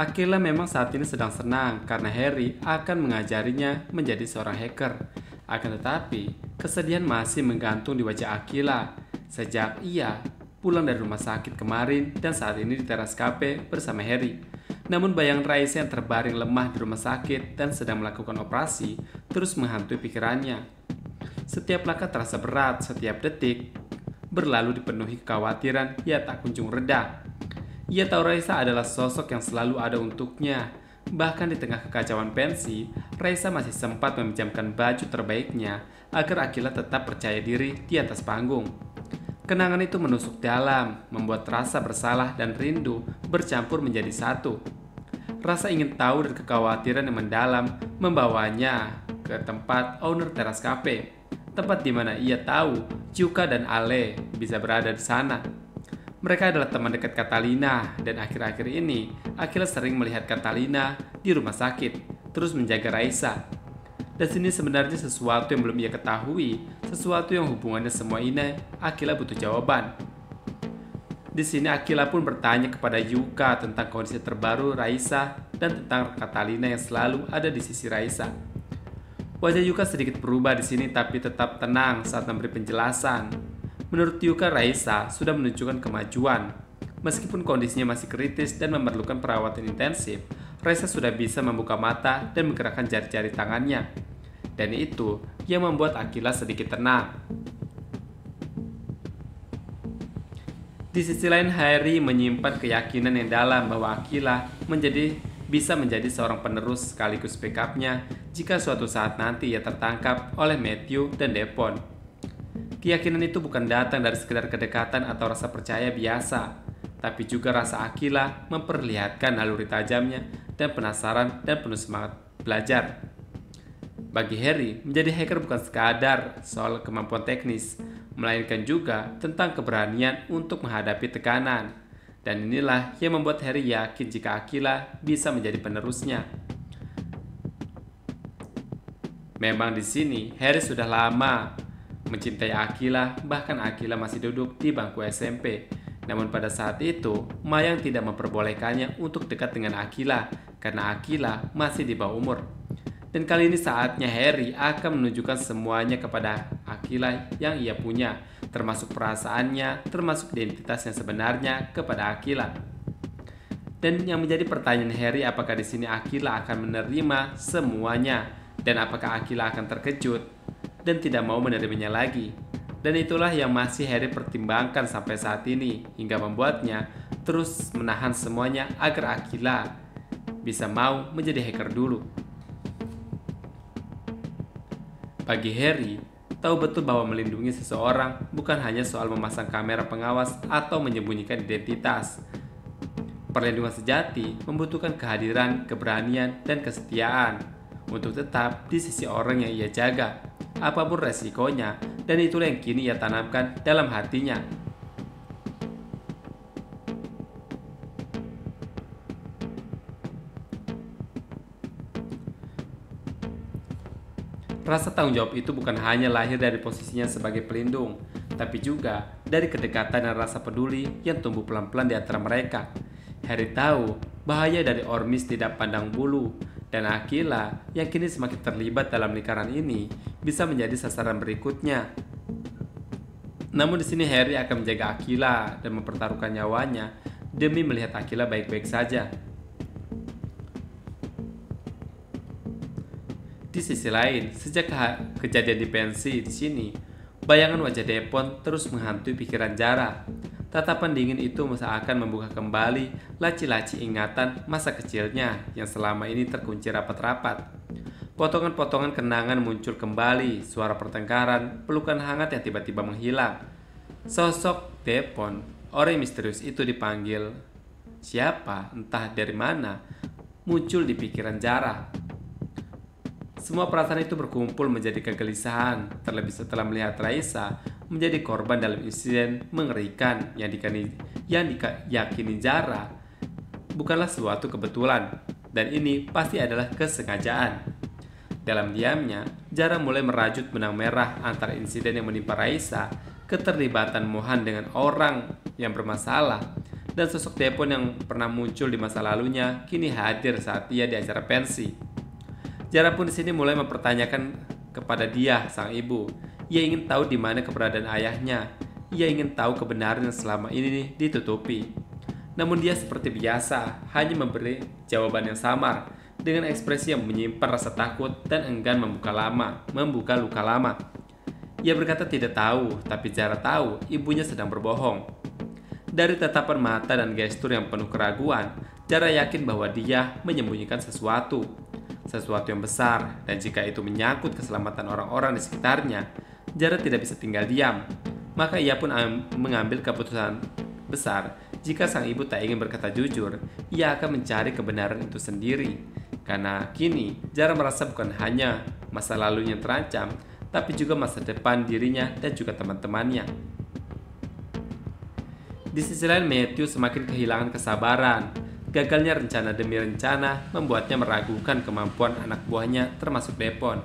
Akila memang saat ini sedang senang karena Harry akan mengajarinya menjadi seorang hacker. Akan tetapi, kesedihan masih menggantung di wajah Akila sejak ia pulang dari rumah sakit kemarin dan saat ini di teras kafe bersama Harry. Namun bayangan Raisa yang terbaring lemah di rumah sakit dan sedang melakukan operasi terus menghantui pikirannya. Setiap langkah terasa berat, setiap detik berlalu dipenuhi kekhawatiran ia tak kunjung reda. Ia tahu Raisa adalah sosok yang selalu ada untuknya. Bahkan di tengah kekacauan pensi, Raisa masih sempat meminjamkan baju terbaiknya agar Akila tetap percaya diri di atas panggung. Kenangan itu menusuk dalam, membuat rasa bersalah dan rindu bercampur menjadi satu. Rasa ingin tahu dan kekhawatiran yang mendalam membawanya ke tempat owner teras cafe, tempat di mana ia tahu Chuka dan Ale bisa berada di sana. Mereka adalah teman dekat Catalina dan akhir-akhir ini Akila sering melihat Catalina di rumah sakit, terus menjaga Raisa. Dan sini sebenarnya sesuatu yang belum ia ketahui, sesuatu yang hubungannya semua ini Akila butuh jawaban. Di sini Akila pun bertanya kepada Yuka tentang kondisi terbaru Raisa dan tentang Catalina yang selalu ada di sisi Raisa. Wajah Yuka sedikit berubah di sini tapi tetap tenang saat memberi penjelasan. Menurut Yuka, Raisa sudah menunjukkan kemajuan. Meskipun kondisinya masih kritis dan memerlukan perawatan intensif, Raisa sudah bisa membuka mata dan menggerakkan jari-jari tangannya. Dan itu yang membuat Akila sedikit tenang. Di sisi lain, Harry menyimpan keyakinan yang dalam bahwa Akila bisa menjadi seorang penerus sekaligus backupnya jika suatu saat nanti ia tertangkap oleh Matthew dan Devon. Keyakinan itu bukan datang dari sekedar kedekatan atau rasa percaya biasa, tapi juga rasa Akila memperlihatkan naluri tajamnya dan penasaran dan penuh semangat belajar. Bagi Harry, menjadi hacker bukan sekadar soal kemampuan teknis, melainkan juga tentang keberanian untuk menghadapi tekanan. Dan inilah yang membuat Harry yakin jika Akila bisa menjadi penerusnya. Memang di sini Harry sudah lama mencintai Akila, bahkan Akila masih duduk di bangku SMP. Namun pada saat itu, Mayang tidak memperbolehkannya untuk dekat dengan Akila karena Akila masih di bawah umur. Dan kali ini saatnya Harry akan menunjukkan semuanya kepada Akila yang ia punya, termasuk perasaannya, termasuk identitas yang sebenarnya kepada Akila. Dan yang menjadi pertanyaan Harry, apakah di sini Akila akan menerima semuanya dan apakah Akila akan terkejut dan tidak mau menerimanya lagi. Dan itulah yang masih Harry pertimbangkan sampai saat ini, hingga membuatnya terus menahan semuanya agar Akila bisa mau menjadi hacker dulu. Bagi Harry, tahu betul bahwa melindungi seseorang bukan hanya soal memasang kamera pengawas atau menyembunyikan identitas. Perlindungan sejati membutuhkan kehadiran, keberanian, dan kesetiaan untuk tetap di sisi orang yang ia jaga, apapun resikonya, dan itulah yang kini ia tanamkan dalam hatinya. Rasa tanggung jawab itu bukan hanya lahir dari posisinya sebagai pelindung, tapi juga dari kedekatan dan rasa peduli yang tumbuh pelan-pelan di antara mereka. Harry tahu bahaya dari Ormis tidak pandang bulu, dan Akila yang kini semakin terlibat dalam lingkaran ini bisa menjadi sasaran berikutnya. Namun di sini Harry akan menjaga Akila dan mempertaruhkan nyawanya demi melihat Akila baik-baik saja. Di sisi lain, sejak kejadian di pensi di sini, bayangan wajah Devon terus menghantui pikiran Zara. Tatapan dingin itu seakan membuka kembali laci-laci ingatan masa kecilnya yang selama ini terkunci rapat-rapat. Potongan-potongan kenangan muncul kembali, suara pertengkaran, pelukan hangat yang tiba-tiba menghilang. Sosok Devon, orang yang misterius itu dipanggil siapa, entah dari mana, muncul di pikiran Zara. Semua perasaan itu berkumpul menjadi kegelisahan, terlebih setelah melihat Raisa menjadi korban dalam insiden mengerikan yang diyakini Zara bukanlah suatu kebetulan, dan ini pasti adalah kesengajaan. Dalam diamnya, Zara mulai merajut benang merah antara insiden yang menimpa Raisa, keterlibatan Mohan dengan orang yang bermasalah, Dan sosok Depon yang pernah muncul di masa lalunya kini hadir saat ia di acara pensi. Jara pun di sini mulai mempertanyakan kepada dia, sang ibu. Ia ingin tahu di mana keberadaan ayahnya. Ia ingin tahu kebenaran yang selama ini ditutupi. Namun dia seperti biasa, hanya memberi jawaban yang samar dengan ekspresi yang menyimpan rasa takut dan enggan membuka luka lama. Ia berkata tidak tahu, tapi Jara tahu ibunya sedang berbohong. Dari tatapan mata dan gestur yang penuh keraguan, Jara yakin bahwa dia menyembunyikan sesuatu yang besar, dan jika itu menyangkut keselamatan orang-orang di sekitarnya, Jara tidak bisa tinggal diam. Maka ia pun mengambil keputusan besar. Jika sang ibu tak ingin berkata jujur, ia akan mencari kebenaran itu sendiri. Karena kini Jara merasa bukan hanya masa lalunya yang terancam, tapi juga masa depan dirinya dan juga teman-temannya. Di sisi lain, Matthew semakin kehilangan kesabaran. Gagalnya rencana demi rencana membuatnya meragukan kemampuan anak buahnya termasuk Depon,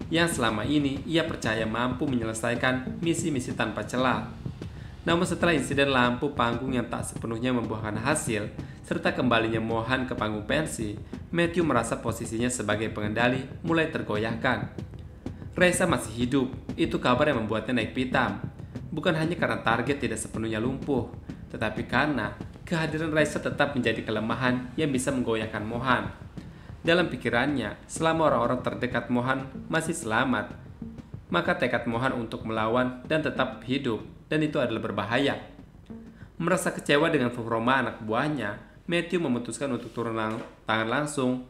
yang selama ini ia percaya mampu menyelesaikan misi-misi tanpa celah. Namun setelah insiden lampu panggung yang tak sepenuhnya membuahkan hasil, serta kembalinya Mohan ke panggung pensi, Matthew merasa posisinya sebagai pengendali mulai tergoyahkan. Raisa masih hidup, itu kabar yang membuatnya naik pitam. Bukan hanya karena target tidak sepenuhnya lumpuh, tetapi karena kehadiran Raisa tetap menjadi kelemahan yang bisa menggoyahkan Mohan. Dalam pikirannya, selama orang-orang terdekat Mohan masih selamat, maka tekad Mohan untuk melawan dan tetap hidup, dan itu adalah berbahaya. Merasa kecewa dengan performa anak buahnya, Matthew memutuskan untuk turun tangan langsung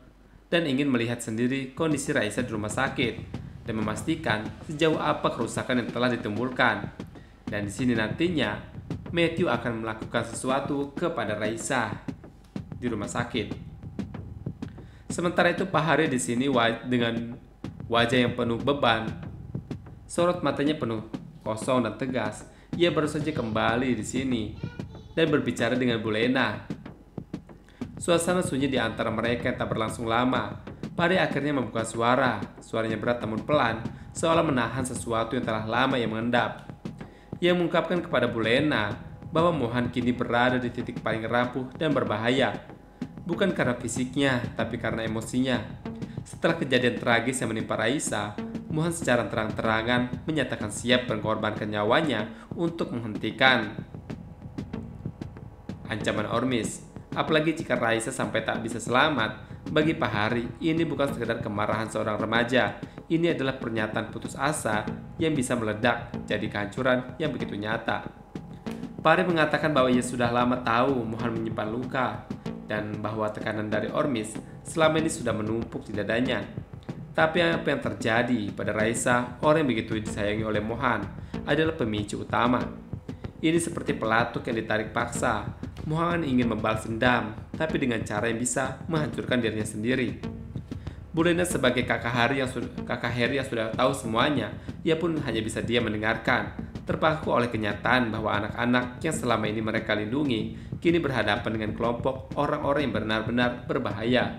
dan ingin melihat sendiri kondisi Raisa di rumah sakit dan memastikan sejauh apa kerusakan yang telah ditimbulkan. Dan di sini nantinya Matthew akan melakukan sesuatu kepada Raisa di rumah sakit. Sementara itu Pak Hari di sini dengan wajah yang penuh beban, sorot matanya penuh kosong dan tegas. Ia baru saja kembali di sini dan berbicara dengan Bu Lena. Suasana sunyi di antara mereka yang tak berlangsung lama. Pari akhirnya membuka suaranya berat namun pelan, seolah menahan sesuatu yang telah lama ia mengendap. Ia mengungkapkan kepada Bu Lena bahwa Mohan kini berada di titik paling rapuh dan berbahaya. Bukan karena fisiknya, tapi karena emosinya. Setelah kejadian tragis yang menimpa Raisa, Mohan secara terang-terangan menyatakan siap mengorbankan nyawanya untuk menghentikan ancaman Ormis. Apalagi jika Raisa sampai tak bisa selamat, bagi Pak Hari ini bukan sekedar kemarahan seorang remaja. Ini adalah pernyataan putus asa yang bisa meledak jadi kehancuran yang begitu nyata. Pak Hari mengatakan bahwa ia sudah lama tahu Mohan menyimpan luka dan bahwa tekanan dari Ormis selama ini sudah menumpuk di dadanya. Tapi apa yang terjadi pada Raisa, orang yang begitu disayangi oleh Mohan, adalah pemicu utama. Ini seperti pelatuk yang ditarik paksa. Mohan ingin membalas dendam, tapi dengan cara yang bisa menghancurkan dirinya sendiri. Bu Lena sebagai kakak Harry yang sudah tahu semuanya, ia pun hanya bisa diam mendengarkan, terpaku oleh kenyataan bahwa anak-anak yang selama ini mereka lindungi, kini berhadapan dengan kelompok orang-orang yang benar-benar berbahaya.